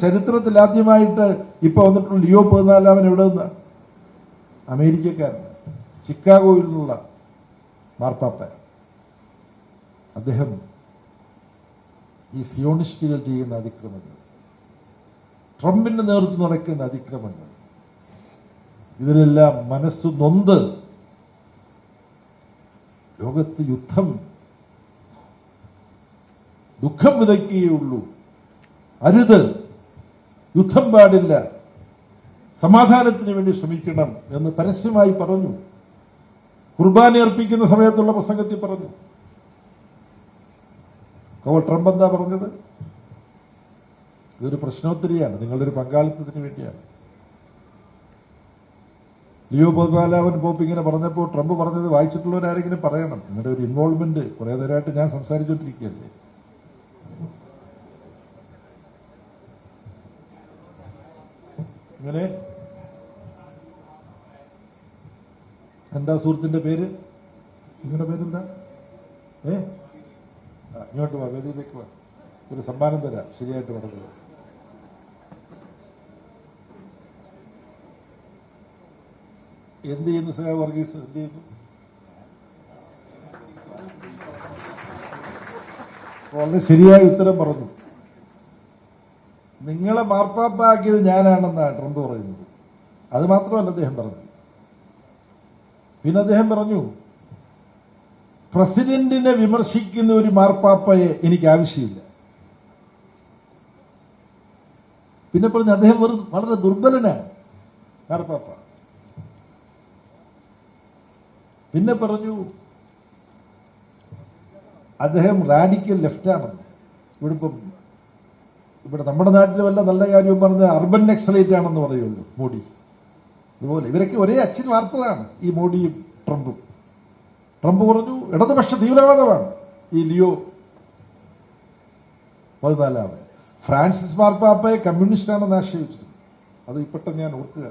ചരിത്രത്തിൽ ആദ്യമായിട്ട് ഇപ്പൊ വന്നിട്ടുള്ള ലിയോ 14 എവിടെ നിന്ന്? അമേരിക്കക്കാരൻ, ചിക്കാഗോയിൽ നിന്നുള്ള മാർപ്പാപ്പ. അദ്ദേഹം ഈ സിയോണിസ്റ്റുകൾ ചെയ്യുന്ന അതിക്രമങ്ങൾ, ട്രംപിന്റെ നേതൃത്വം നടക്കുന്ന അതിക്രമങ്ങൾ, ഇതിലെല്ലാം മനസ്സ് നൊന്ത് ലോകത്ത് ദുഃഖം വിതയ്ക്കുകയുള്ളൂ. അരുത്, യുദ്ധം പാടില്ല, സമാധാനത്തിന് വേണ്ടി ശ്രമിക്കണം എന്ന് പരസ്യമായി പറഞ്ഞു. കുർബാന അർപ്പിക്കുന്ന സമയത്തുള്ള പ്രസംഗത്തിൽ പറഞ്ഞു. അപ്പോൾ ട്രംപ് എന്താ പറഞ്ഞത്? ഇതൊരു പ്രശ്നോത്തരിയാണ്, നിങ്ങളുടെ ഒരു പങ്കാളിത്തത്തിന് വേണ്ടിയാണ്. ലിയോ 14 പോപ്പ് ഇങ്ങനെ പറഞ്ഞപ്പോൾ ട്രംപ് പറഞ്ഞത് വായിച്ചിട്ടുള്ളവരാരെങ്കിലും പറയണം. നിങ്ങളുടെ ഒരു ഇൻവോൾവ്മെന്റ് കുറെ നേരമായിട്ട് ഞാൻ സംസാരിച്ചുകൊണ്ടിരിക്കുകയല്ലേ. ഇങ്ങനെ എന്താ സുഹൃത്തിന്റെ പേര്? നിങ്ങളുടെ പേരെന്താ? ഇങ്ങോട്ട് വാ, വേദിയിലേക്ക് വാ, ഒരു സമ്മാനം തരാം ശരിയായിട്ട് പറഞ്ഞത്. എന്ത് ചെയ്യുന്നു സഹ വർഗീസ്? എന്ത് ചെയ്യുന്നു? വളരെ ശരിയായ ഉത്തരം പറഞ്ഞു. നിങ്ങളെ മാർപ്പാപ്പാക്കിയത് ഞാനാണെന്നാണ് ട്രംപ് പറയുന്നത്. അത് മാത്രമല്ല അദ്ദേഹം പറഞ്ഞു. പിന്നെ അദ്ദേഹം പറഞ്ഞു, പ്രസിഡന്റിനെ വിമർശിക്കുന്ന ഒരു മാർപ്പാപ്പയെ എനിക്ക് ആവശ്യമില്ല. പിന്നെ പറഞ്ഞു അദ്ദേഹം വളരെ ദുർബലനാണ് മാർപ്പാപ്പ. പിന്നെ പറഞ്ഞു അദ്ദേഹം റാഡിക്കൽ ലെഫ്റ്റാണെന്ന്. ഇവിടെ നമ്മുടെ നാട്ടിൽ വല്ല നല്ല കാര്യവും പറഞ്ഞ് അർബൻ നക്സലൈറ്റ് ആണെന്ന് പറയുമല്ലോ മോഡി. അതുപോലെ ഇവരൊക്കെ ഒരേ അച്ഛൻ വാർത്തതാണ് ഈ മോഡിയും ട്രംപും. ട്രംപ് പറഞ്ഞു ഇടതുപക്ഷ തീവ്രവാദമാണ് ഈ ലിയോ 14. ഫ്രാൻസിസ് മാർപ്പാപ്പയെ കമ്മ്യൂണിസ്റ്റാണെന്ന് ആക്ഷേപിച്ചിരുന്നു. അത് ഇപ്പോഴും ഞാൻ ഓർക്കുക.